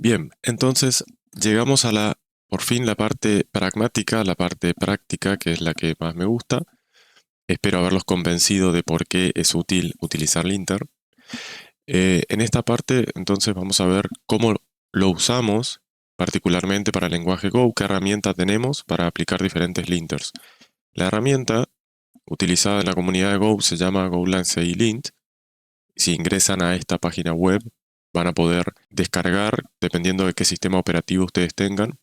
Bien, entonces llegamos a por fin la parte pragmática, la parte práctica, que es la que más me gusta. Espero haberlos convencido de por qué es útil utilizar linter. En esta parte, entonces, vamos a ver cómo lo usamos, particularmente para el lenguaje Go, qué herramienta tenemos para aplicar diferentes linters. La herramienta utilizada en la comunidad de Go se llama Golang CI Lint. Si ingresan a esta página web, van a poder descargar, dependiendo de qué sistema operativo ustedes tengan.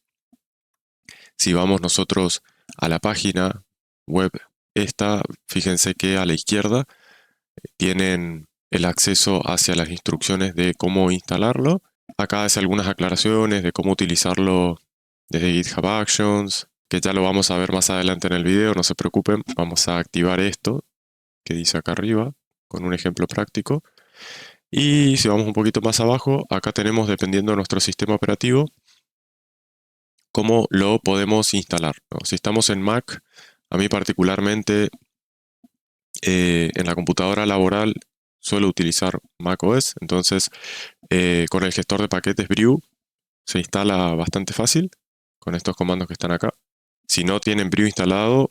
Si vamos nosotros a la página web esta, fíjense que a la izquierda tienen el acceso hacia las instrucciones de cómo instalarlo. Acá hace algunas aclaraciones de cómo utilizarlo desde GitHub Actions, que ya lo vamos a ver más adelante en el video, no se preocupen. Vamos a activar esto que dice acá arriba con un ejemplo práctico. Y si vamos un poquito más abajo, acá tenemos, dependiendo de nuestro sistema operativo, cómo lo podemos instalar, ¿no? Si estamos en Mac, a mí particularmente en la computadora laboral suelo utilizar macOS, entonces con el gestor de paquetes Brew se instala bastante fácil con estos comandos que están acá. Si no tienen Brew instalado,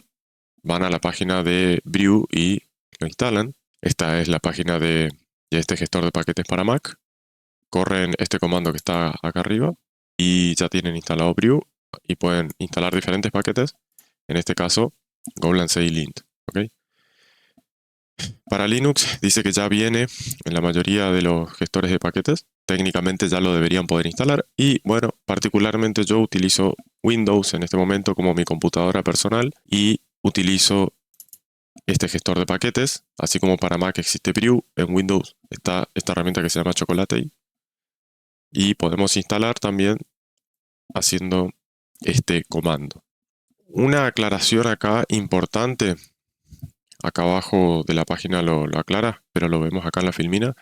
van a la página de Brew y lo instalan. Esta es la página de este gestor de paquetes para Mac. Corren este comando que está acá arriba y ya tienen instalado Brew y pueden instalar diferentes paquetes. En este caso, Golang CI Lint. ¿Okay? Para Linux dice que ya viene en la mayoría de los gestores de paquetes. Técnicamente ya lo deberían poder instalar. Y bueno, particularmente yo utilizo Windows en este momento como mi computadora personal y utilizo este gestor de paquetes. Así como para Mac existe Brew, en Windows está esta herramienta que se llama Chocolate. Y podemos instalar también haciendo este comando. Una aclaración acá importante, acá abajo de la página lo aclara, pero lo vemos acá en la filmina.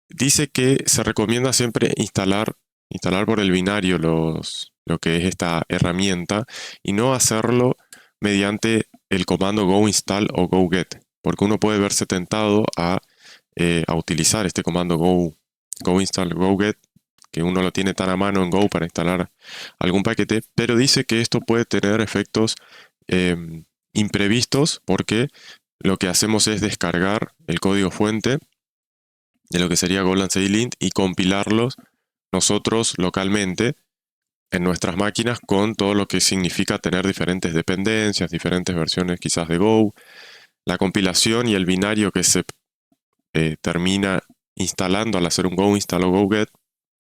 Dice que se recomienda siempre instalar por el binario lo que es esta herramienta y no hacerlo mediante el comando go install o go get, porque uno puede verse tentado a utilizar este comando go install, go get, que uno lo tiene tan a mano en Go para instalar algún paquete, pero dice que esto puede tener efectos imprevistos porque lo que hacemos es descargar el código fuente de lo que sería Golang CI Lint y compilarlos nosotros localmente en nuestras máquinas con todo lo que significa tener diferentes dependencias, diferentes versiones quizás de Go. La compilación y el binario que se termina instalando al hacer un go install o go get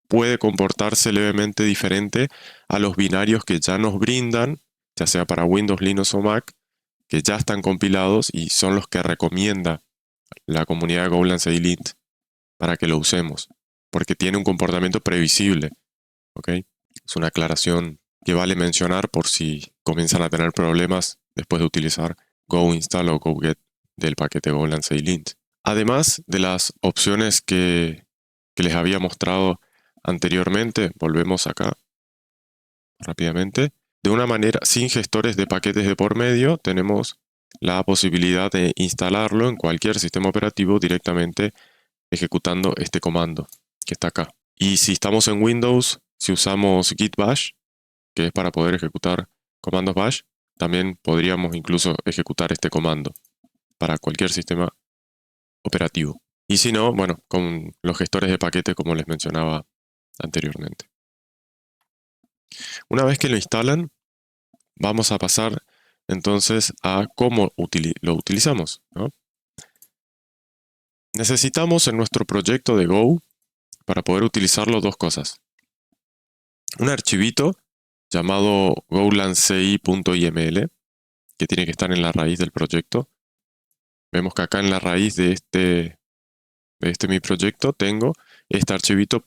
puede comportarse levemente diferente a los binarios que ya nos brindan, ya sea para Windows, Linux o Mac, que ya están compilados y son los que recomienda la comunidad de Golang CI Lint para que lo usemos, porque tiene un comportamiento previsible. ¿Okay? Es una aclaración que vale mencionar por si comienzan a tener problemas después de utilizar go install o go get del paquete Golang CI Lint. Además de las opciones que les había mostrado anteriormente, volvemos acá rápidamente. De una manera, sin gestores de paquetes de por medio, tenemos la posibilidad de instalarlo en cualquier sistema operativo directamente ejecutando este comando que está acá. Y si estamos en Windows, si usamos git bash, que es para poder ejecutar comandos bash, también podríamos incluso ejecutar este comando para cualquier sistema operativo. Y si no, bueno, con los gestores de paquete como les mencionaba anteriormente. Una vez que lo instalan, vamos a pasar entonces a cómo lo utilizamos, ¿no? Necesitamos en nuestro proyecto de Go, para poder utilizarlo, dos cosas. Un archivito llamado golangci.iml, que tiene que estar en la raíz del proyecto. Vemos que acá en la raíz de este mi proyecto tengo este archivito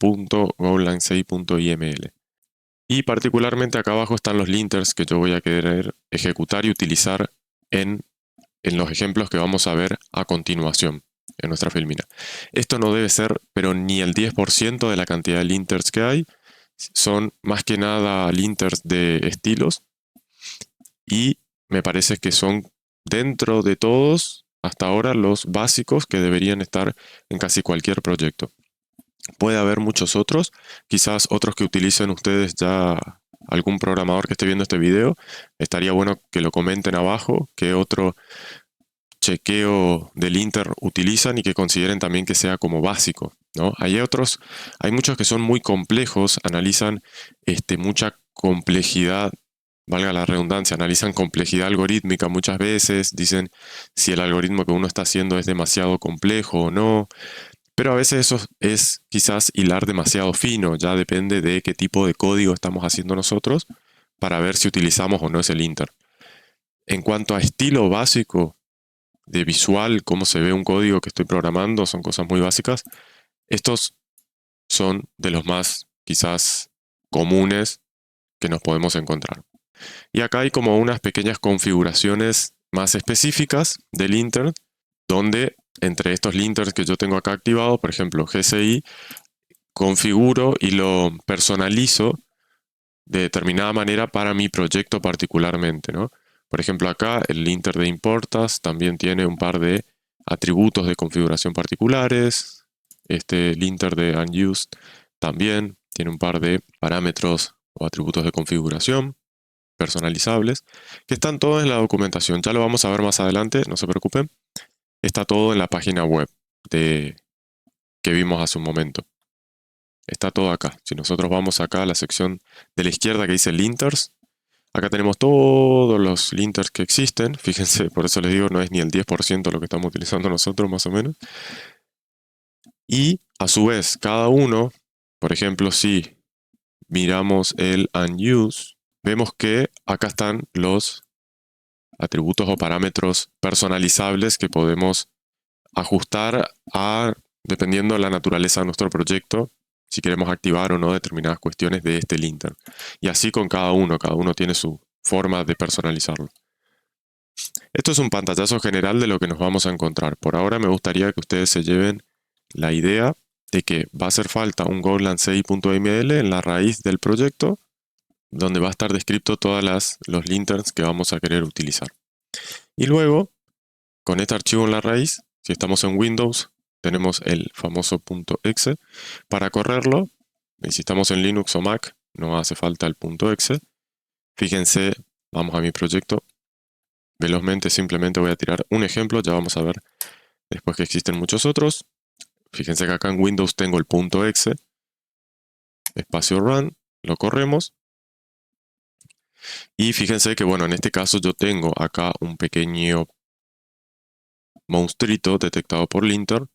.golangci.iml. Y particularmente acá abajo están los linters que yo voy a querer ejecutar y utilizar en los ejemplos que vamos a ver a continuación en nuestra filmina. Esto no debe ser, pero ni el 10% de la cantidad de linters que hay. Son más que nada linters de estilos y me parece que son dentro de todos hasta ahora los básicos que deberían estar en casi cualquier proyecto. Puede haber muchos otros, quizás otros que utilicen ustedes ya, algún programador que esté viendo este video. Estaría bueno que lo comenten abajo, qué otro chequeo del linter utilizan y que consideren también que sea como básico, ¿no? Hay muchos que son muy complejos, analizan mucha complejidad, valga la redundancia, analizan complejidad algorítmica muchas veces, dicen si el algoritmo que uno está haciendo es demasiado complejo o no, pero a veces eso es quizás hilar demasiado fino, ya depende de qué tipo de código estamos haciendo nosotros para ver si utilizamos o no ese linter. En cuanto a estilo básico de visual, cómo se ve un código que estoy programando, son cosas muy básicas. Estos son de los más quizás comunes que nos podemos encontrar. Y acá hay como unas pequeñas configuraciones más específicas del linter, donde entre estos linters que yo tengo acá activados, por ejemplo GCI, configuro y lo personalizo de determinada manera para mi proyecto particularmente, ¿no? Por ejemplo, acá el linter de importas también tiene un par de atributos de configuración particulares. Este linter de unused también tiene un par de parámetros o atributos de configuración personalizables, que están todos en la documentación. Ya lo vamos a ver más adelante, no se preocupen. Está todo en la página web que vimos hace un momento. Está todo acá. Si nosotros vamos acá a la sección de la izquierda que dice linters, acá tenemos todos los linters que existen. Fíjense, por eso les digo, no es ni el 10% lo que estamos utilizando nosotros, más o menos. Y a su vez, cada uno, por ejemplo, si miramos el unused, vemos que acá están los atributos o parámetros personalizables que podemos ajustar dependiendo de la naturaleza de nuestro proyecto, si queremos activar o no determinadas cuestiones de este linter. Y así con cada uno tiene su forma de personalizarlo. Esto es un pantallazo general de lo que nos vamos a encontrar. Por ahora me gustaría que ustedes se lleven la idea de que va a hacer falta un Golang CI.ml en la raíz del proyecto, donde va a estar descrito todos los linters que vamos a querer utilizar. Y luego, con este archivo en la raíz, si estamos en Windows, tenemos el famoso .exe. Para correrlo, y si estamos en Linux o Mac, no hace falta el .exe. Fíjense, vamos a mi proyecto. Velozmente simplemente voy a tirar un ejemplo, ya vamos a ver después que existen muchos otros. Fíjense que acá en Windows tengo el .exe, espacio run, lo corremos. Y fíjense que bueno, en este caso yo tengo acá un pequeño monstruito detectado por linter.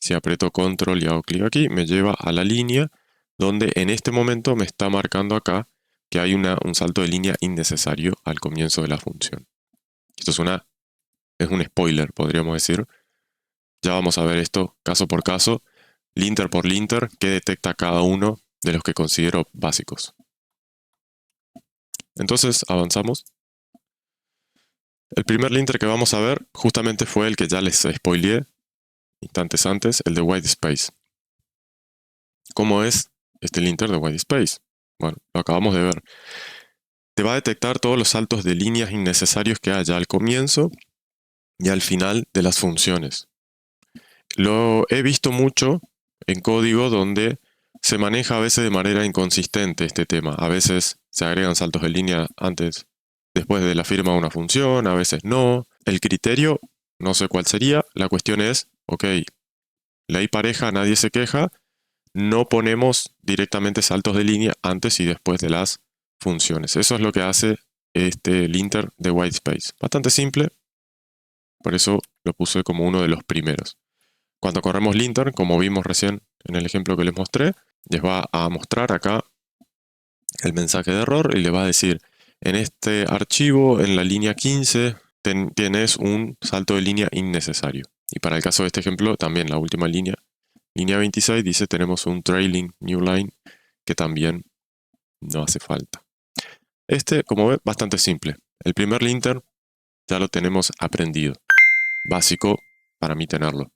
Si aprieto control y hago clic aquí, me lleva a la línea donde en este momento me está marcando acá que hay un salto de línea innecesario al comienzo de la función. Esto es un spoiler, podríamos decir. Ya vamos a ver esto caso por caso, linter por linter, que detecta cada uno de los que considero básicos. Entonces, avanzamos. El primer linter que vamos a ver justamente fue el que ya les spoileé instantes antes, el de whitespace. ¿Cómo es este linter de whitespace? Bueno, lo acabamos de ver. Te va a detectar todos los saltos de líneas innecesarios que haya al comienzo y al final de las funciones. Lo he visto mucho en código donde se maneja a veces de manera inconsistente este tema. A veces se agregan saltos de línea después de la firma de una función, a veces no. El criterio, no sé cuál sería. La cuestión es, ok, ley pareja, nadie se queja. No ponemos directamente saltos de línea antes y después de las funciones. Eso es lo que hace este linter de whitespace. Bastante simple, por eso lo puse como uno de los primeros. Cuando corremos linter, como vimos recién en el ejemplo que les mostré, les va a mostrar acá el mensaje de error y le va a decir, en este archivo, en la línea 15, tienes un salto de línea innecesario. Y para el caso de este ejemplo, también la última línea 26, dice tenemos un trailing new line que también no hace falta. Como ven, bastante simple. El primer linter ya lo tenemos aprendido. Básico para mí tenerlo.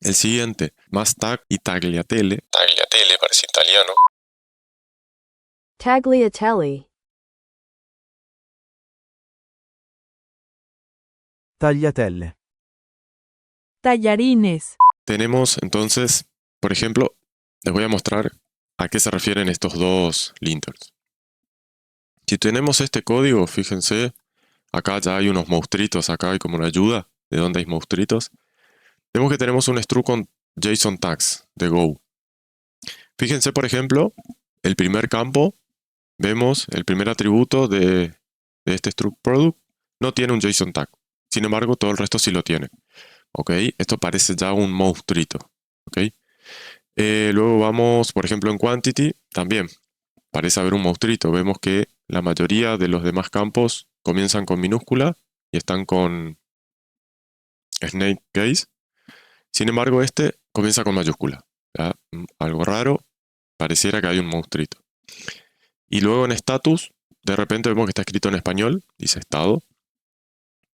El siguiente, más tag y tagliatelle. Tagliatelle parece italiano. Tagliatelle. Tagliatelle. Tallarines. Tenemos entonces Por ejemplo, les voy a mostrar a qué se refieren estos dos linters. Si tenemos este código, fíjense, acá ya hay unos monstruitos, acá hay como una ayuda de dónde hay monstruitos. Vemos que tenemos un struct con JSON tags de Go. Fíjense, por ejemplo, el primer campo, vemos el primer atributo de este struct product, no tiene un JSON tag. Sin embargo, todo el resto sí lo tiene. ¿Ok? Esto parece ya un monstruito. ¿Ok? Luego vamos, por ejemplo, en quantity, también parece haber un monstruito. Vemos que la mayoría de los demás campos comienzan con minúscula y están con snake case. Sin embargo, este comienza con mayúscula. ¿Ya? Algo raro, pareciera que hay un monstruito. Y luego en status, de repente vemos que está escrito en español, dice estado.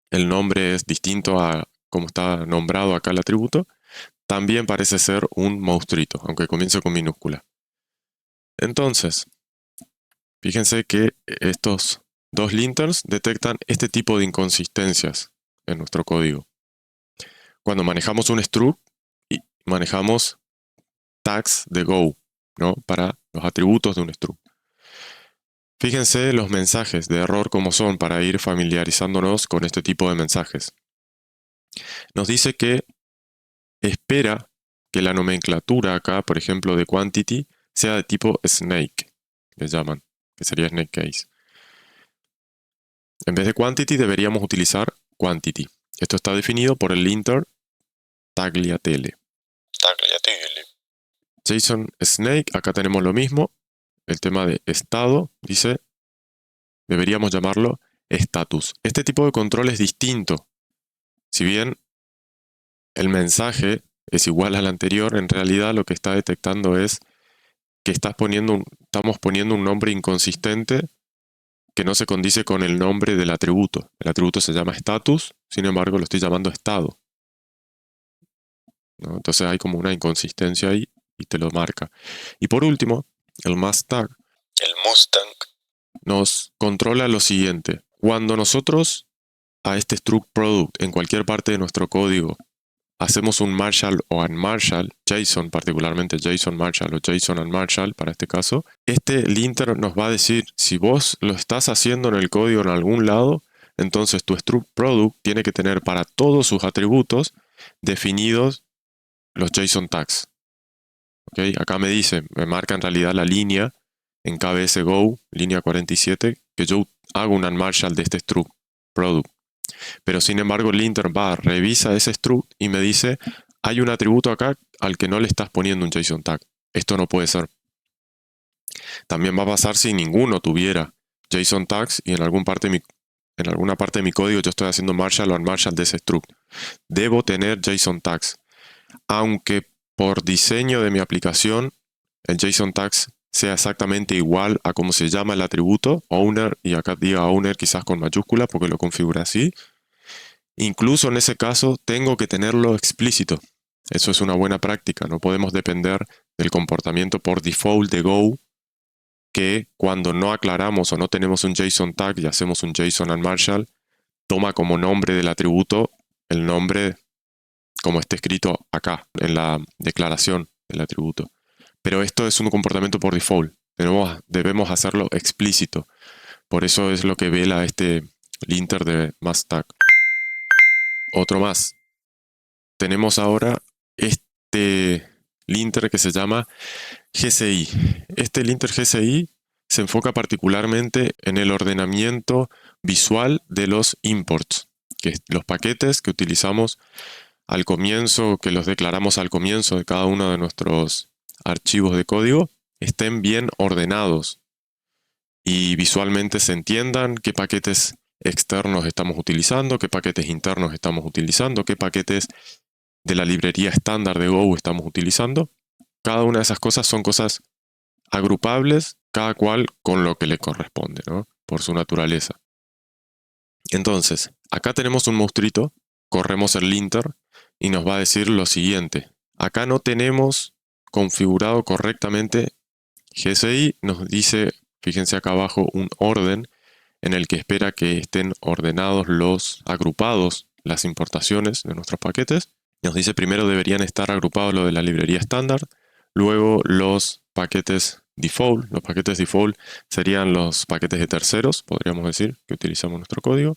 El nombre es distinto a cómo está nombrado acá el atributo. También parece ser un monstruito, aunque comience con minúscula. Entonces, fíjense que estos dos linters detectan este tipo de inconsistencias en nuestro código. Cuando manejamos un struct y manejamos tags de Go, ¿no? Para los atributos de un struct. Fíjense los mensajes de error como son para ir familiarizándonos con este tipo de mensajes. Nos dice que espera que la nomenclatura acá, por ejemplo, de quantity, sea de tipo snake, le llaman, que sería snake case. En vez de quantity deberíamos utilizar quantity. Esto está definido por el linter tagliatelle. JSON snake, acá tenemos lo mismo. El tema de estado, dice, deberíamos llamarlo status. Este tipo de control es distinto. Si bien el mensaje es igual al anterior, en realidad lo que está detectando es que estamos poniendo un nombre inconsistente que no se condice con el nombre del atributo. El atributo se llama status, sin embargo lo estoy llamando estado, ¿no? Entonces hay como una inconsistencia ahí y te lo marca. Y por último, el Mustang nos controla lo siguiente. Cuando nosotros a este struct product en cualquier parte de nuestro código hacemos un Marshall o unMarshall, JSON particularmente JSON Marshall o JSON unMarshall para este caso, este linter nos va a decir si vos lo estás haciendo en el código en algún lado, entonces tu struct product tiene que tener para todos sus atributos definidos los JSON tags. ¿Okay? Acá me marca en realidad la línea en KBS Go, línea 47, que yo hago un unMarshall de este struct product. Pero sin embargo el linter va, revisa ese struct y me dice, hay un atributo acá al que no le estás poniendo un JSON tag. Esto no puede ser. También va a pasar si ninguno tuviera JSON tags y en alguna parte de mi código yo estoy haciendo Marshall o unMarshall de ese struct. Debo tener JSON tags. Aunque por diseño de mi aplicación el JSON tags sea exactamente igual a cómo se llama el atributo, owner, y acá diga owner quizás con mayúscula porque lo configura así. Incluso en ese caso tengo que tenerlo explícito. Eso es una buena práctica. No podemos depender del comportamiento por default de Go, que cuando no aclaramos o no tenemos un JSON tag y hacemos un JSON unMarshall, toma como nombre del atributo el nombre como está escrito acá en la declaración del atributo. Pero esto es un comportamiento por default. Debemos hacerlo explícito. Por eso es lo que vela este linter de mustTag. Otro más. Tenemos ahora este linter que se llama GCI. Este linter GCI se enfoca particularmente en el ordenamiento visual de los imports, que los paquetes que utilizamos al comienzo, que los declaramos al comienzo de cada uno de nuestros archivos de código, estén bien ordenados y visualmente se entiendan qué paquetes externos estamos utilizando, qué paquetes internos estamos utilizando, qué paquetes de la librería estándar de Go estamos utilizando. Cada una de esas cosas son cosas agrupables, cada cual con lo que le corresponde, ¿no? Por su naturaleza. Entonces, acá tenemos un monstruito, corremos el linter y nos va a decir lo siguiente. Acá no tenemos configurado correctamente GCI, nos dice, fíjense acá abajo, un orden en el que espera que estén ordenados agrupados las importaciones de nuestros paquetes. Nos dice primero deberían estar agrupados lo de la librería estándar, luego los paquetes default. Los paquetes default serían los paquetes de terceros, podríamos decir, que utilizamos nuestro código.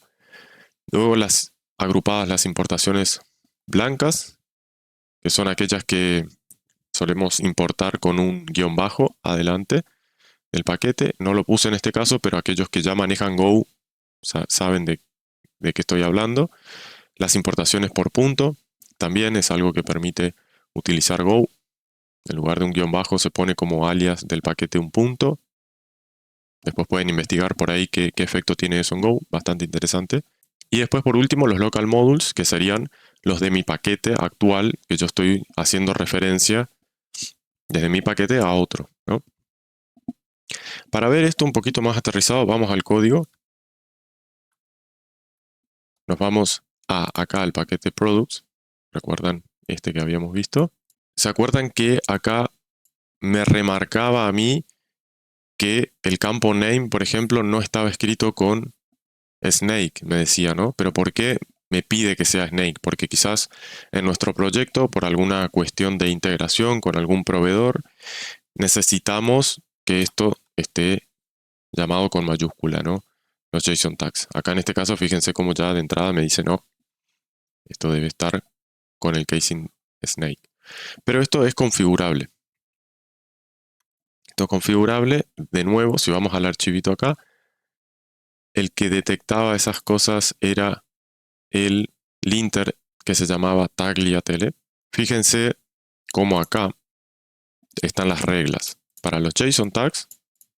Luego las agrupadas las importaciones blancas, que son aquellas que solemos importar con un guión bajo adelante del paquete. No lo puse en este caso, pero aquellos que ya manejan Go saben de qué estoy hablando. Las importaciones por punto también es algo que permite utilizar Go. En lugar de un guión bajo se pone como alias del paquete un punto. Después pueden investigar por ahí qué efecto tiene eso en Go, bastante interesante. Y después por último los local modules, que serían los de mi paquete actual, que yo estoy haciendo referencia desde mi paquete a otro, ¿no? Para ver esto un poquito más aterrizado, vamos al código. Nos vamos acá al paquete products. ¿Recuerdan este que habíamos visto? ¿Se acuerdan que acá me remarcaba a mí que el campo name, por ejemplo, no estaba escrito con Snake, me decía, ¿no? Pero ¿por qué me pide que sea Snake? Porque quizás en nuestro proyecto, por alguna cuestión de integración con algún proveedor, necesitamos que esto esté llamado con mayúscula, ¿no? Los JSON tags. Acá en este caso, fíjense cómo ya de entrada me dice, no, esto debe estar con el casing Snake. Pero esto es configurable. Esto es configurable, de nuevo, si vamos al archivito acá, el que detectaba esas cosas era el linter que se llamaba tagliatelle. Fíjense cómo acá están las reglas. Para los JSON tags,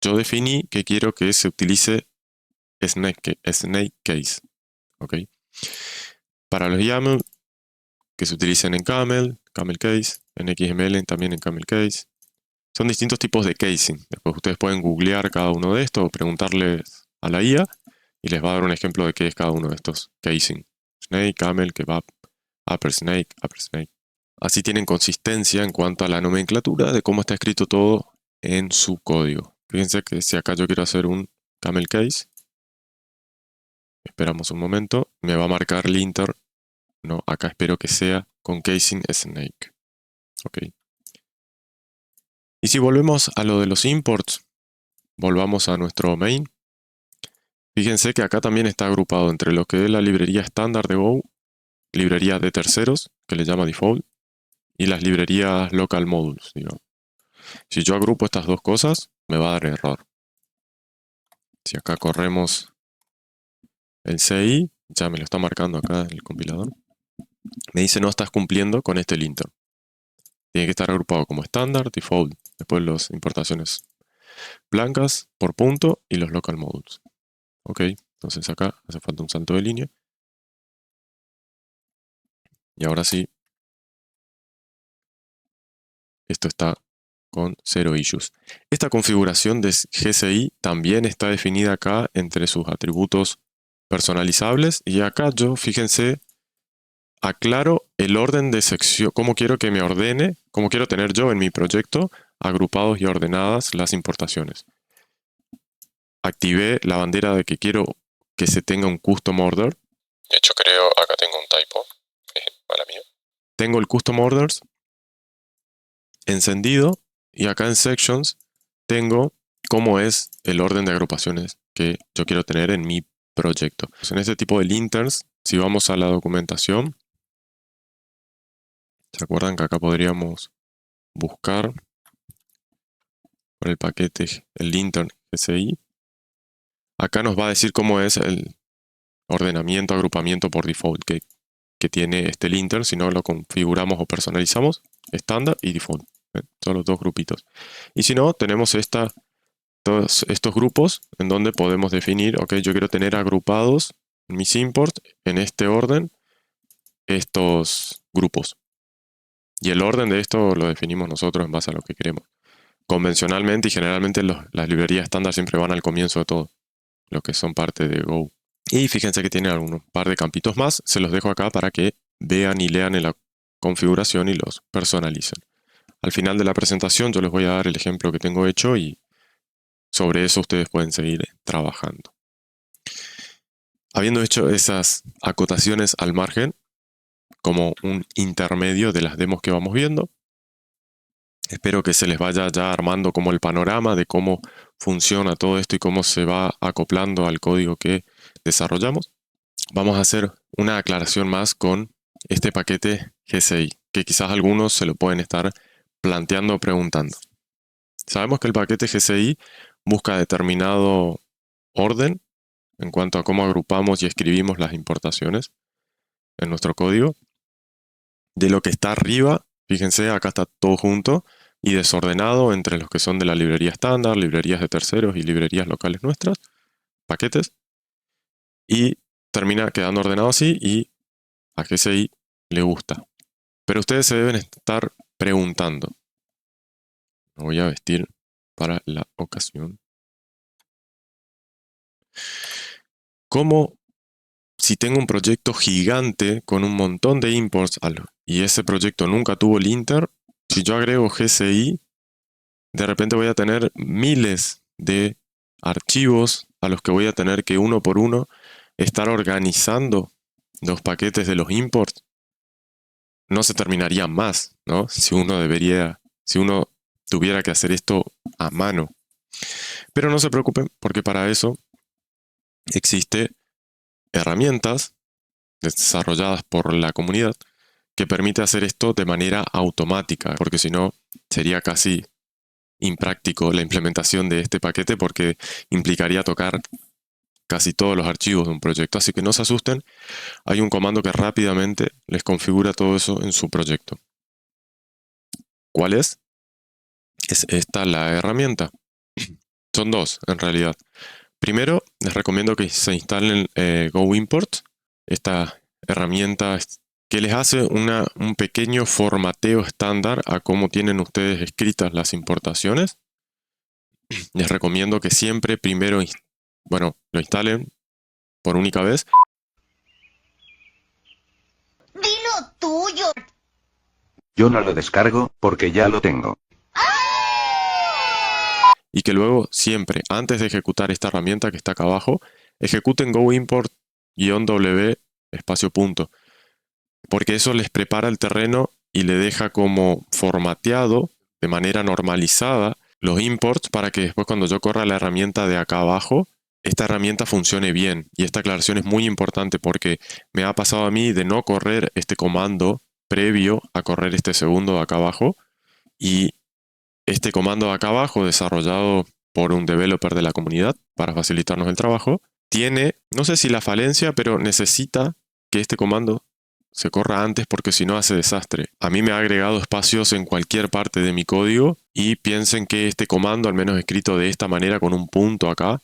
yo definí que quiero que se utilice snake case. ¿Okay? Para los YAML, que se utilicen en camel case, en XML también en camel case. Son distintos tipos de casing. Después ustedes pueden googlear cada uno de estos o preguntarles a la IA y les va a dar un ejemplo de qué es cada uno de estos casing. Snake, camel, kebab, upper snake. Así tienen consistencia en cuanto a la nomenclatura de cómo está escrito todo en su código. Fíjense que si acá yo quiero hacer un camel case, esperamos un momento, me va a marcar linter. No, acá espero que sea con casing snake. Ok. Y si volvemos a lo de los imports, volvamos a nuestro main. Fíjense que acá también está agrupado entre lo que es la librería estándar de Go, librería de terceros, que le llama default, y las librerías local modules, digamos. Si yo agrupo estas dos cosas, me va a dar error. Si acá corremos el CI, ya me lo está marcando acá el compilador, me dice no estás cumpliendo con este linter. Tiene que estar agrupado como estándar, default, después las importaciones blancas por punto y los local modules. Ok, entonces acá hace falta un salto de línea. Y ahora sí, esto está con 0 issues. Esta configuración de GCI también está definida acá entre sus atributos personalizables. Y acá yo, fíjense, aclaro el orden de sección, cómo quiero que me ordene, cómo quiero tener yo en mi proyecto agrupados y ordenadas las importaciones. Activé la bandera de que quiero que se tenga un custom order. De hecho creo, acá tengo un typo, mala mía. Tengo el custom orders encendido y acá en sections tengo cómo es el orden de agrupaciones que yo quiero tener en mi proyecto. Pues en este tipo de linters, si vamos a la documentación, ¿se acuerdan que acá podríamos buscar por el paquete el linter GCI? Acá nos va a decir cómo es el ordenamiento, agrupamiento por default que tiene este linter. Si no lo configuramos o personalizamos, estándar y default. Son los dos grupitos. Y si no, tenemos todos estos grupos en donde podemos definir, ok, yo quiero tener agrupados mis imports en este orden estos grupos. Y el orden de esto lo definimos nosotros en base a lo que queremos. Convencionalmente y generalmente las librerías estándar siempre van al comienzo de todo, lo que son parte de Go. Y fíjense que tiene un par de campitos más, se los dejo acá para que vean y lean en la configuración y los personalicen. Al final de la presentación yo les voy a dar el ejemplo que tengo hecho y sobre eso ustedes pueden seguir trabajando. Habiendo hecho esas acotaciones al margen, como un intermedio de las demos que vamos viendo. Espero que se les vaya ya armando como el panorama de cómo funciona todo esto y cómo se va acoplando al código que desarrollamos. Vamos a hacer una aclaración más con este paquete GCI, que quizás algunos se lo pueden estar planteando o preguntando. Sabemos que el paquete GCI busca determinado orden en cuanto a cómo agrupamos y escribimos las importaciones en nuestro código. De lo que está arriba, fíjense, acá está todo junto y desordenado entre los que son de la librería estándar, librerías de terceros y librerías locales nuestras, paquetes, y termina quedando ordenado así y a GCI le gusta. Pero ustedes se deben estar preguntando. Me voy a vestir para la ocasión. ¿Cómo, si tengo un proyecto gigante con un montón de imports y ese proyecto nunca tuvo linter, si yo agrego GCI, de repente voy a tener miles de archivos a los que voy a tener que uno por uno estar organizando los paquetes de los imports? No se terminaría más, ¿no? Si uno tuviera que hacer esto a mano. Pero no se preocupen, porque para eso existe herramientas desarrolladas por la comunidad que permite hacer esto de manera automática, porque si no sería casi impráctico la implementación de este paquete porque implicaría tocar casi todos los archivos de un proyecto. Así que no se asusten, hay un comando que rápidamente les configura todo eso en su proyecto. ¿Cuál es? Es esta la herramienta. Son dos en realidad. Primero, les recomiendo que se instalen Go Import, esta herramienta que les hace un pequeño formateo estándar a cómo tienen ustedes escritas las importaciones. Les recomiendo que siempre primero, lo instalen por única vez. ¡Dilo tuyo! Yo no lo descargo, porque ya lo tengo. Y que luego siempre, antes de ejecutar esta herramienta que está acá abajo, ejecuten Go Import-W espacio punto. Porque eso les prepara el terreno y le deja como formateado de manera normalizada los imports para que después cuando yo corra la herramienta de acá abajo, esta herramienta funcione bien. Y esta aclaración es muy importante porque me ha pasado a mí de no correr este comando previo a correr este segundo de acá abajo. Y este comando de acá abajo, desarrollado por un developer de la comunidad para facilitarnos el trabajo, tiene, no sé si la falencia, pero necesita que este comando se corra antes porque si no hace desastre. A mí me ha agregado espacios en cualquier parte de mi código y piensen que este comando, al menos escrito de esta manera con un punto acá,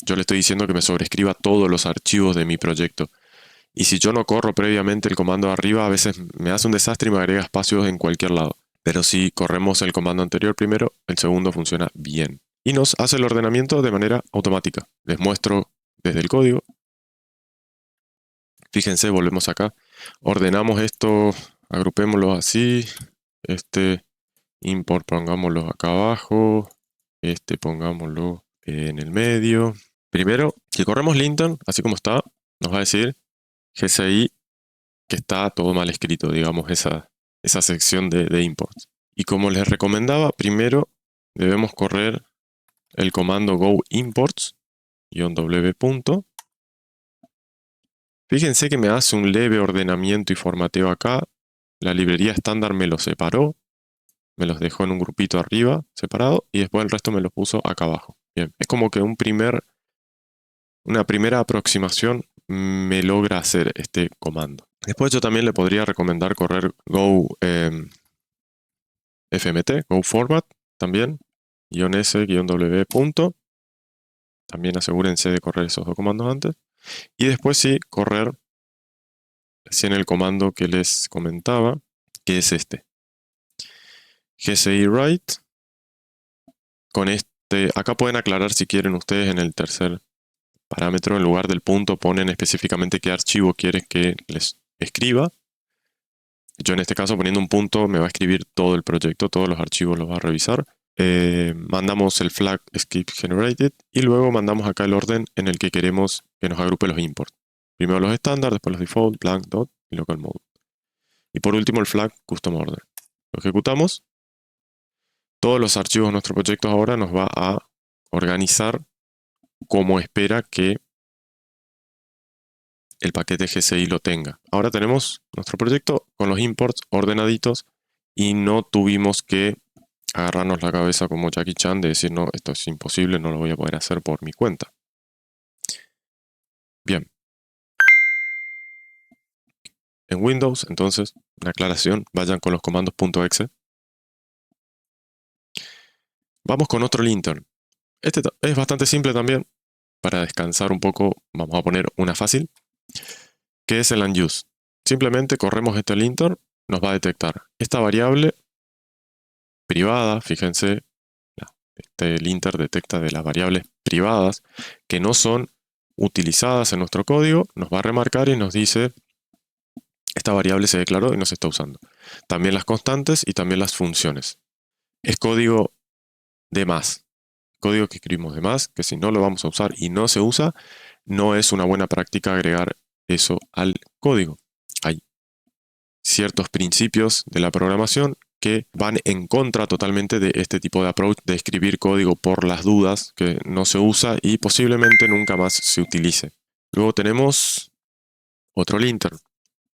yo le estoy diciendo que me sobrescriba todos los archivos de mi proyecto. Y si yo no corro previamente el comando de arriba, a veces me hace un desastre y me agrega espacios en cualquier lado. Pero si corremos el comando anterior primero, el segundo funciona bien. Y nos hace el ordenamiento de manera automática. Les muestro desde el código. Fíjense, volvemos acá. Ordenamos esto, agrupémoslo así. Este import pongámoslo acá abajo. Este pongámoslo en el medio. Primero, si corremos linter, así como está, nos va a decir GCI que está todo mal escrito, digamos, esa sección de imports. Y como les recomendaba, primero debemos correr el comando go imports-w punto. Fíjense que me hace un leve ordenamiento y formateo acá. La librería estándar me lo separó, me los dejó en un grupito arriba, separado, y después el resto me lo puso acá abajo. Bien, es como que una primera aproximación me logra hacer este comando. Después yo también le podría recomendar correr go fmt, go format, también, -s-w punto. También asegúrense de correr esos dos comandos antes. Y después sí, correr en el comando que les comentaba, que es este. GCI write. Con este, acá pueden aclarar si quieren ustedes en el tercer parámetro, en lugar del punto, ponen específicamente qué archivo quieren que les escriba. Yo en este caso, poniendo un punto, me va a escribir todo el proyecto, todos los archivos los va a revisar. Mandamos el flag skip generated y luego mandamos acá el orden en el que queremos que nos agrupe los imports. Primero los estándar, después los default, blank, dot y local mode. Y por último el flag custom order. Lo ejecutamos. Todos los archivos de nuestro proyecto ahora nos va a organizar como espera que el paquete GCI lo tenga. Ahora tenemos nuestro proyecto con los imports ordenaditos y no tuvimos que agarrarnos la cabeza como Jackie Chan de decir, no, esto es imposible, no lo voy a poder hacer por mi cuenta. Bien. En Windows, entonces, una aclaración, vayan con los comandos .exe. Vamos con otro linter. Este es bastante simple también. Para descansar un poco, vamos a poner una fácil, que es el unuse. Simplemente corremos este linter, nos va a detectar esta variable privada, fíjense, este linter detecta de las variables privadas que no son utilizadas en nuestro código, nos va a remarcar y nos dice esta variable se declaró y no se está usando. También las constantes y también las funciones. Es código de más. Código que escribimos de más, que si no lo vamos a usar y no se usa, no es una buena práctica agregar eso al código. Hay ciertos principios de la programación que van en contra totalmente de este tipo de approach de escribir código por las dudas, que no se usa y posiblemente nunca más se utilice. Luego tenemos otro linter,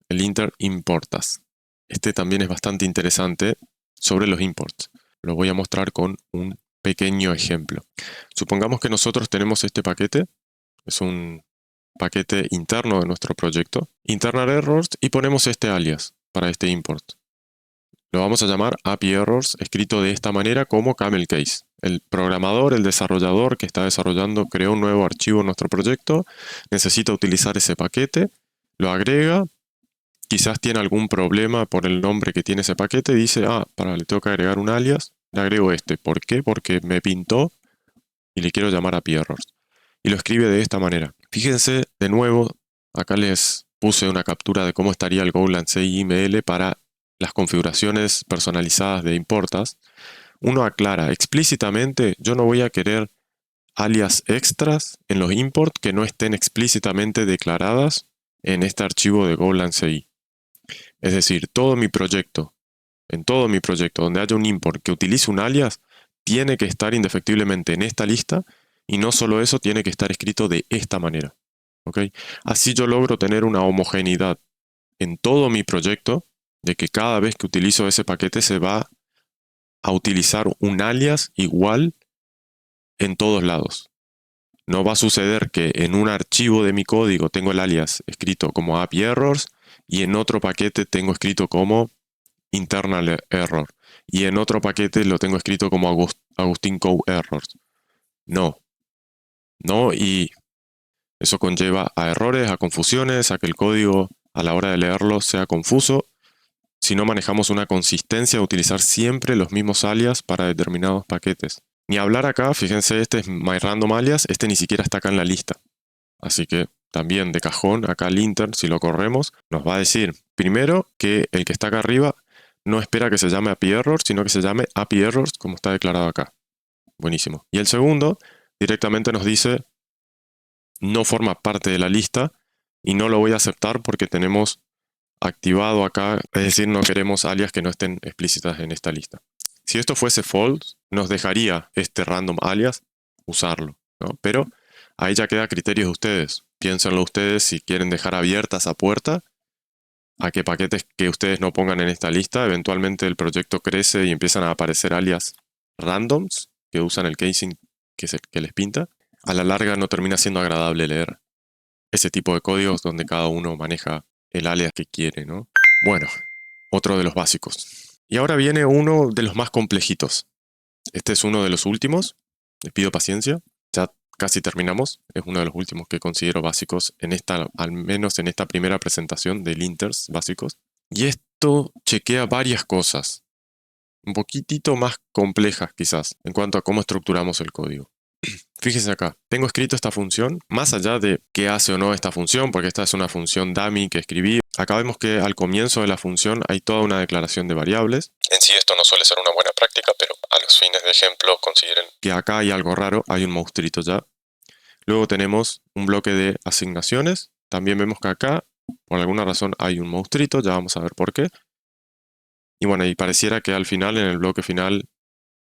el linter importas. Este también es bastante interesante sobre los imports. Lo voy a mostrar con un pequeño ejemplo. Supongamos que nosotros tenemos este paquete, es un paquete interno de nuestro proyecto, internal errors, y ponemos este alias para este import. Lo vamos a llamar API errors, escrito de esta manera como camel case. El programador, el desarrollador que está desarrollando, creó un nuevo archivo en nuestro proyecto, necesita utilizar ese paquete, lo agrega, quizás tiene algún problema por el nombre que tiene ese paquete, dice, le tengo que agregar un alias, le agrego este. ¿Por qué? Porque me pintó y le quiero llamar API errors. Y lo escribe de esta manera. Fíjense, de nuevo, acá les puse una captura de cómo estaría el Golang CI ML para las configuraciones personalizadas de importas. Uno aclara explícitamente, yo no voy a querer alias extras en los imports que no estén explícitamente declaradas en este archivo de Golang CI. Es decir, en todo mi proyecto donde haya un import que utilice un alias, tiene que estar indefectiblemente en esta lista y no solo eso, tiene que estar escrito de esta manera. ¿Okay? Así yo logro tener una homogeneidad en todo mi proyecto de que cada vez que utilizo ese paquete se va a utilizar un alias igual en todos lados. No va a suceder que en un archivo de mi código tengo el alias escrito como API errors y en otro paquete tengo escrito como internal error y en otro paquete lo tengo escrito como Agustin Code errors. No, y eso conlleva a errores, a confusiones, a que el código a la hora de leerlo sea confuso si no manejamos una consistencia de utilizar siempre los mismos alias para determinados paquetes. Ni hablar acá, fíjense, este es my random alias, este ni siquiera está acá en la lista. Así que también de cajón, acá linter, si lo corremos, nos va a decir primero que el que está acá arriba no espera que se llame API errors, sino que se llame API errors como está declarado acá. Buenísimo. Y el segundo directamente nos dice no forma parte de la lista y no lo voy a aceptar porque tenemos activado acá, es decir, no queremos alias que no estén explícitas en esta lista. Si esto fuese false, nos dejaría este random alias usarlo, ¿no? Pero ahí ya queda a criterios de ustedes. Piénsenlo ustedes si quieren dejar abierta esa puerta a que paquetes que ustedes no pongan en esta lista, eventualmente el proyecto crece y empiezan a aparecer alias randoms que usan el casing que les pinta. A la larga no termina siendo agradable leer ese tipo de códigos donde cada uno maneja el alias que quiere, ¿no? Bueno, otro de los básicos. Y ahora viene uno de los más complejitos. Este es uno de los últimos. Les pido paciencia. Ya casi terminamos. Es uno de los últimos que considero básicos al menos en esta primera presentación de linters básicos. Y esto chequea varias cosas. Un poquitito más complejas quizás en cuanto a cómo estructuramos el código. Fíjese acá, tengo escrito esta función, más allá de qué hace o no esta función, porque esta es una función dummy que escribí. Acá vemos que al comienzo de la función hay toda una declaración de variables. En sí esto no suele ser una buena práctica, pero a los fines de ejemplo consideren que acá hay algo raro, hay un monstruito ya. Luego tenemos un bloque de asignaciones. También vemos que acá, por alguna razón, hay un monstruito, ya vamos a ver por qué. Y bueno, y pareciera que al final, en el bloque final,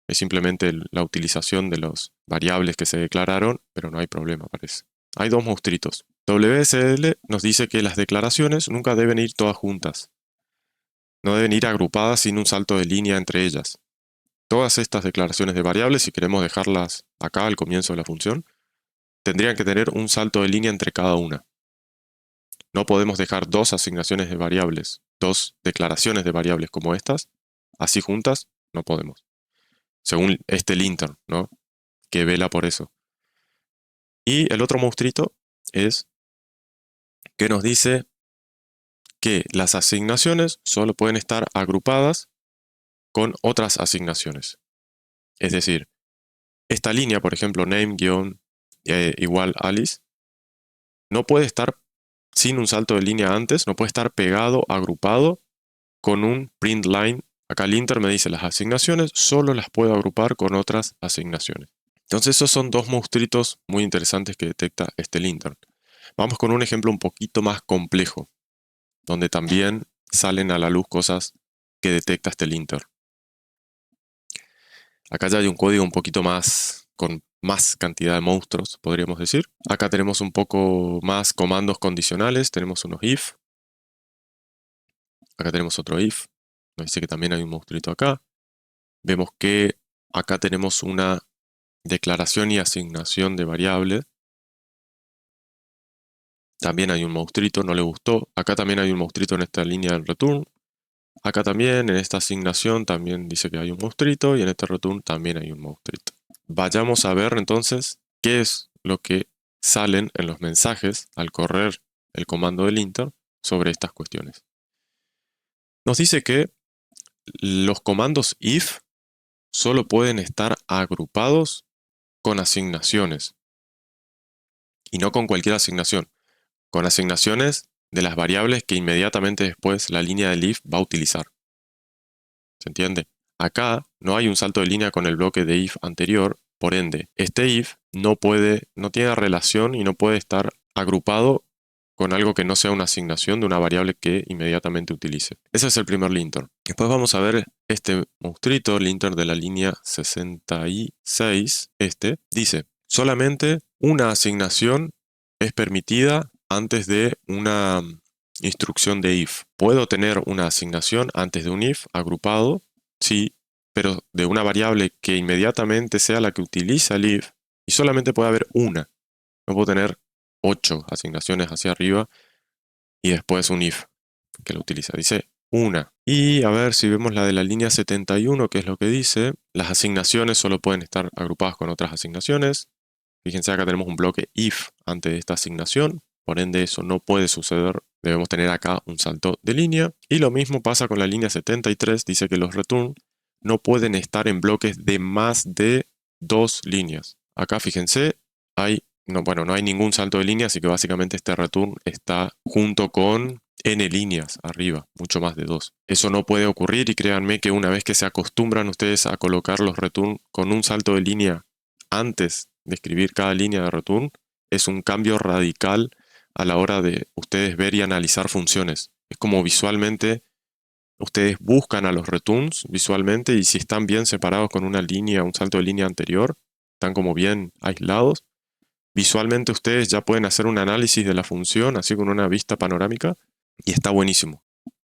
es simplemente la utilización de las variables que se declararon, pero no hay problema, parece. Hay dos monstruitos. WSL nos dice que las declaraciones nunca deben ir todas juntas. No deben ir agrupadas sin un salto de línea entre ellas. Todas estas declaraciones de variables, si queremos dejarlas acá al comienzo de la función, tendrían que tener un salto de línea entre cada una. No podemos dejar dos asignaciones de variables, dos declaraciones de variables como estas, así juntas, no podemos. Según este linter, ¿no? Que vela por eso. Y el otro monstruito es que nos dice que las asignaciones solo pueden estar agrupadas con otras asignaciones. Es decir, esta línea, por ejemplo, name igual Alice, no puede estar sin un salto de línea antes, no puede estar pegado, agrupado con un print line. Acá el linter me dice las asignaciones solo las puedo agrupar con otras asignaciones. Entonces esos son dos monstruitos muy interesantes que detecta este linter. Vamos con un ejemplo un poquito más complejo, donde también salen a la luz cosas que detecta este linter. Acá ya hay un código un poquito más, con más cantidad de monstruos, podríamos decir. Acá tenemos un poco más comandos condicionales, tenemos unos if. Acá tenemos otro if, nos dice que también hay un monstruito acá. Vemos que acá tenemos una declaración y asignación de variable. También hay un monstruito, no le gustó. Acá también hay un monstruito en esta línea del return. Acá también, en esta asignación, también dice que hay un monstruito y en este return también hay un monstruito. Vayamos a ver entonces qué es lo que salen en los mensajes al correr el comando del linter sobre estas cuestiones. Nos dice que los comandos if solo pueden estar agrupados con asignaciones y no con cualquier asignación, con asignaciones de las variables que inmediatamente después la línea del if va a utilizar. ¿Se entiende? Acá no hay un salto de línea con el bloque de if anterior, por ende, este if no tiene relación y no puede estar agrupado con algo que no sea una asignación de una variable que inmediatamente utilice. Ese es el primer linter. Después vamos a ver este monstruito, linter de la línea 66, dice, solamente una asignación es permitida antes de una instrucción de if. Puedo tener una asignación antes de un if agrupado, sí, pero de una variable que inmediatamente sea la que utiliza el if, y solamente puede haber una. No puedo tener 8 asignaciones hacia arriba y después un if que lo utiliza. Dice una. Y a ver si vemos la de la línea 71, que es lo que dice. Las asignaciones solo pueden estar agrupadas con otras asignaciones. Fíjense, acá tenemos un bloque if antes de esta asignación. Por ende, eso no puede suceder. Debemos tener acá un salto de línea. Y lo mismo pasa con la línea 73. Dice que los return no pueden estar en bloques de más de 2 líneas. Acá, fíjense, no hay ningún salto de línea, así que básicamente este return está junto con n líneas arriba, mucho más de 2. Eso no puede ocurrir y créanme que una vez que se acostumbran ustedes a colocar los return con un salto de línea antes de escribir cada línea de return, es un cambio radical a la hora de ustedes ver y analizar funciones. Es como visualmente ustedes buscan a los returns visualmente y si están bien separados con una línea, un salto de línea anterior, están como bien aislados, visualmente ustedes ya pueden hacer un análisis de la función, así con una vista panorámica, y está buenísimo.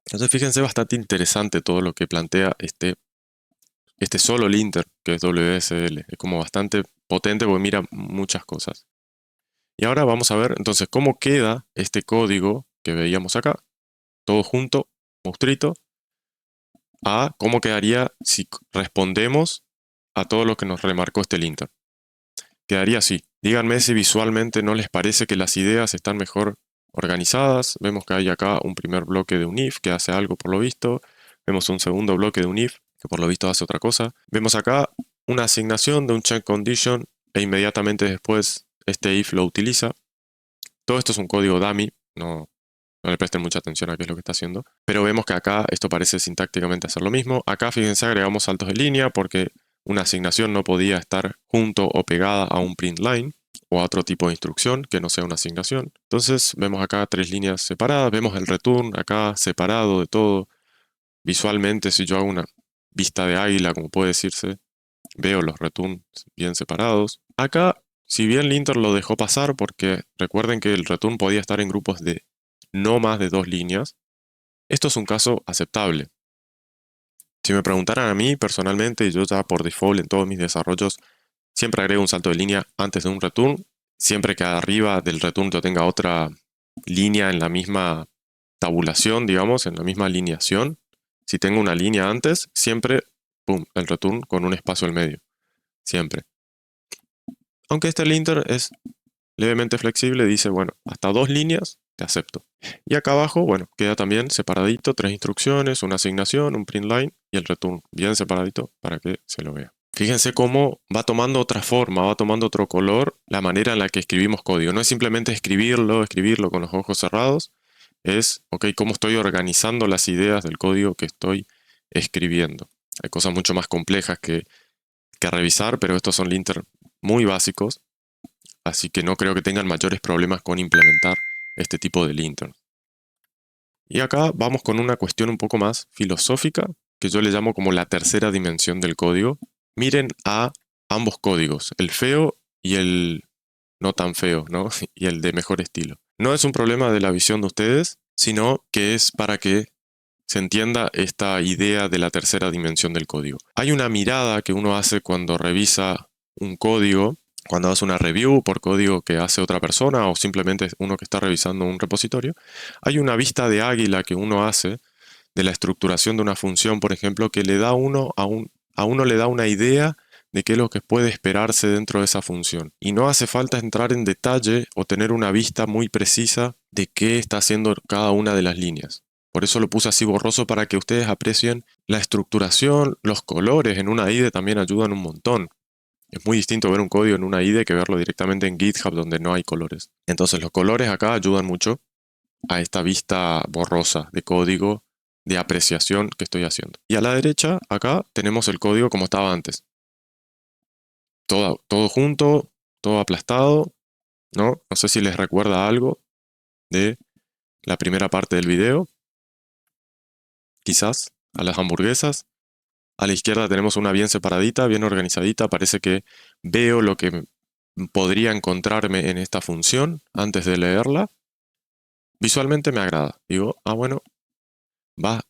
Entonces fíjense, bastante interesante todo lo que plantea este solo linter, que es WSL. Es como bastante potente porque mira muchas cosas. Y ahora vamos a ver entonces cómo queda este código que veíamos acá, todo junto, monstruito, a cómo quedaría si respondemos a todo lo que nos remarcó este linter. Quedaría así. Díganme si visualmente no les parece que las ideas están mejor organizadas. Vemos que hay acá un primer bloque de un if que hace algo por lo visto. Vemos un segundo bloque de un if que por lo visto hace otra cosa. Vemos acá una asignación de un check condition e inmediatamente después este if lo utiliza. Todo esto es un código dummy, no le presten mucha atención a qué es lo que está haciendo. Pero vemos que acá esto parece sintácticamente hacer lo mismo. Acá fíjense, agregamos saltos de línea porque una asignación no podía estar junto o pegada a un print line o a otro tipo de instrucción que no sea una asignación. Entonces vemos acá 3 líneas separadas, vemos el return acá separado de todo. visualmente, si yo hago una vista de águila, como puede decirse, veo los returns bien separados. Acá, si bien linter lo dejó pasar, porque recuerden que el return podía estar en grupos de no más de 2 líneas, esto es un caso aceptable. Si me preguntaran a mí personalmente, yo ya por default en todos mis desarrollos siempre agrego un salto de línea antes de un return, siempre que arriba del return yo tenga otra línea en la misma tabulación, digamos, en la misma alineación. Si tengo una línea antes, siempre, pum, el return con un espacio al medio. Siempre. Aunque este linter es levemente flexible, dice, bueno, hasta 2 líneas, te acepto. Y acá abajo, bueno, queda también separadito, 3 instrucciones, una asignación, un print line y el return bien separadito para que se lo vea. Fíjense cómo va tomando otra forma, va tomando otro color la manera en la que escribimos código. No es simplemente escribirlo con los ojos cerrados, es, ok, cómo estoy organizando las ideas del código que estoy escribiendo. Hay cosas mucho más complejas que revisar, pero estos son linter muy básicos, así que no creo que tengan mayores problemas con implementar este tipo de linter. Y acá vamos con una cuestión un poco más filosófica, que yo le llamo como la tercera dimensión del código. Miren a ambos códigos, el feo y el no tan feo, ¿no? Y el de mejor estilo. No es un problema de la visión de ustedes, sino que es para que se entienda esta idea de la tercera dimensión del código. Hay una mirada que uno hace cuando revisa un código, cuando hace una review por código que hace otra persona o simplemente uno que está revisando un repositorio. Hay una vista de águila que uno hace de la estructuración de una función, por ejemplo, que le da a uno le da una idea de qué es lo que puede esperarse dentro de esa función. Y no hace falta entrar en detalle o tener una vista muy precisa de qué está haciendo cada una de las líneas. Por eso lo puse así borroso para que ustedes aprecien la estructuración, los colores en una IDE también ayudan un montón. Es muy distinto ver un código en una IDE que verlo directamente en GitHub donde no hay colores. Entonces los colores acá ayudan mucho a esta vista borrosa de código, de apreciación que estoy haciendo. Y a la derecha, acá tenemos el código como estaba antes. Todo junto, todo aplastado, ¿no? No sé si les recuerda algo de la primera parte del video. Quizás a las hamburguesas. A la izquierda tenemos una bien separadita, bien organizadita. Parece que veo lo que podría encontrarme en esta función antes de leerla. Visualmente me agrada. Digo, bueno, va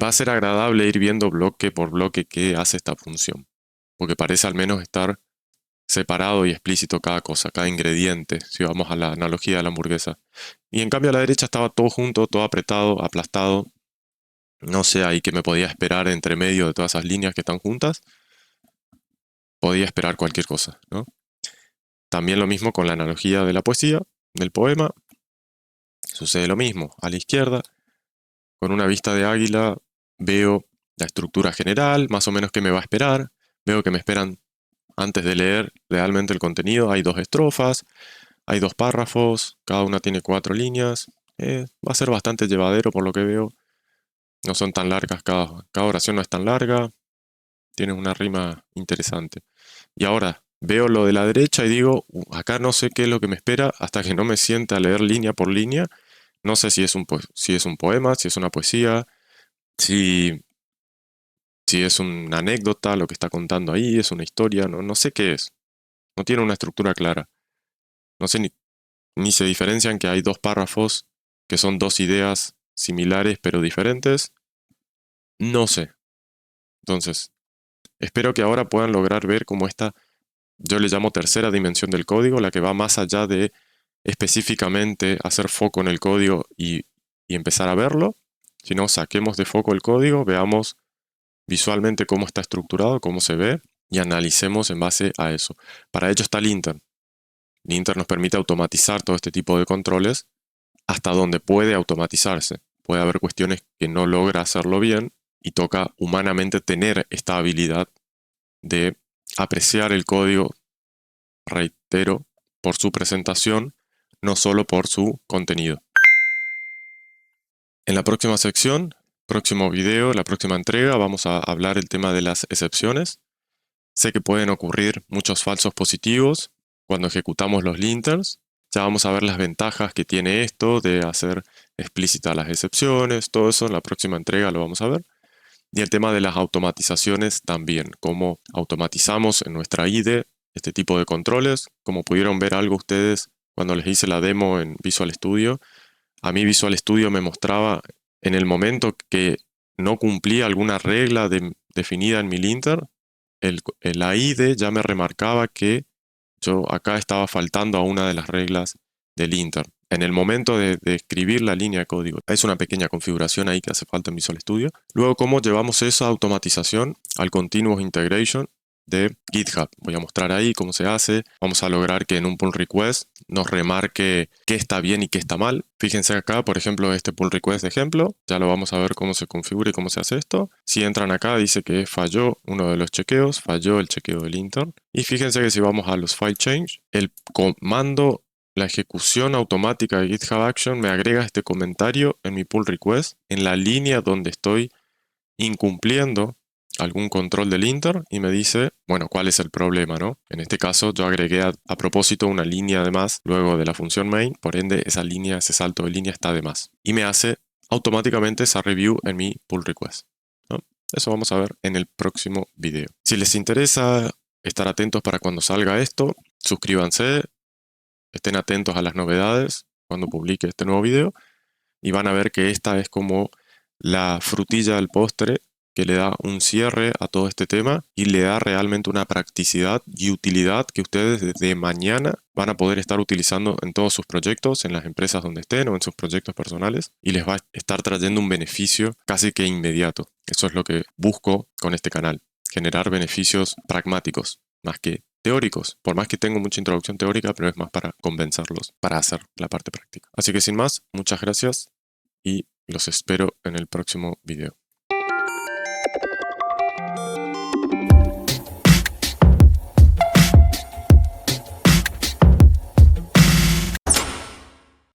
a ser agradable ir viendo bloque por bloque qué hace esta función. Porque parece al menos estar separado y explícito cada cosa, cada ingrediente, si vamos a la analogía de la hamburguesa. Y en cambio a la derecha estaba todo junto, todo apretado, aplastado. No sé ahí qué me podía esperar entre medio de todas esas líneas que están juntas. Podía esperar cualquier cosa, ¿no? También lo mismo con la analogía de la poesía, del poema. Sucede lo mismo. A la izquierda, con una vista de águila, veo la estructura general, más o menos qué me va a esperar. Veo que me esperan antes de leer realmente el contenido. Hay 2 estrofas, hay 2 párrafos, cada una tiene 4 líneas. Va a ser bastante llevadero por lo que veo. No son tan largas, cada oración no es tan larga. Tiene una rima interesante. Y ahora veo lo de la derecha y digo, acá no sé qué es lo que me espera hasta que no me siente a leer línea por línea. No sé si es un poema, si es una poesía, si es una anécdota, lo que está contando ahí, es una historia, no sé qué es. No tiene una estructura clara. No sé ni se diferencian que hay 2 párrafos que son 2 ideas similares pero diferentes. No sé. Entonces, espero que ahora puedan lograr ver cómo esta, yo le llamo tercera dimensión del código, la que va más allá de específicamente hacer foco en el código y empezar a verlo, sino saquemos de foco el código, veamos visualmente cómo está estructurado, cómo se ve y analicemos en base a eso. Para ello está linter. Linter nos permite automatizar todo este tipo de controles hasta donde puede automatizarse. Puede haber cuestiones que no logra hacerlo bien y toca humanamente tener esta habilidad de apreciar el código, reitero, por su presentación, no solo por su contenido. En la próxima sección, próximo video, la próxima entrega, vamos a hablar el tema de las excepciones. Sé que pueden ocurrir muchos falsos positivos cuando ejecutamos los linters. Ya vamos a ver las ventajas que tiene esto de hacer explícitas las excepciones, todo eso en la próxima entrega lo vamos a ver. Y el tema de las automatizaciones también, cómo automatizamos en nuestra IDE este tipo de controles. Como pudieron ver algo ustedes cuando les hice la demo en Visual Studio, a mí Visual Studio me mostraba en el momento que no cumplía alguna regla definida en mi linter, la IDE ya me remarcaba que yo acá estaba faltando a una de las reglas del linter. En el momento de escribir la línea de código, es una pequeña configuración ahí que hace falta en Visual Studio. Luego, cómo llevamos esa automatización al Continuous Integration de GitHub. Voy a mostrar ahí cómo se hace. Vamos a lograr que en un pull request nos remarque qué está bien y qué está mal. Fíjense acá, por ejemplo, este pull request de ejemplo. Ya lo vamos a ver cómo se configura y cómo se hace esto. Si entran acá, dice que falló uno de los chequeos, falló el chequeo del intern. Y fíjense que si vamos a los file change, el comando, la ejecución automática de GitHub Action me agrega este comentario en mi pull request en la línea donde estoy incumpliendo algún control del linter y me dice, bueno, cuál es el problema, ¿no? En este caso yo agregué a propósito una línea de más luego de la función main, por ende esa línea, ese salto de línea está de más. Y me hace automáticamente esa review en mi pull request, ¿no? Eso vamos a ver en el próximo video. Si les interesa estar atentos para cuando salga esto, suscríbanse, estén atentos a las novedades cuando publique este nuevo video y van a ver que esta es como la frutilla del postre que le da un cierre a todo este tema y le da realmente una practicidad y utilidad que ustedes desde mañana van a poder estar utilizando en todos sus proyectos, en las empresas donde estén o en sus proyectos personales, y les va a estar trayendo un beneficio casi que inmediato. Eso es lo que busco con este canal, generar beneficios pragmáticos más que teóricos, por más que tengo mucha introducción teórica, pero es más para convencerlos, para hacer la parte práctica. Así que sin más, muchas gracias y los espero en el próximo video.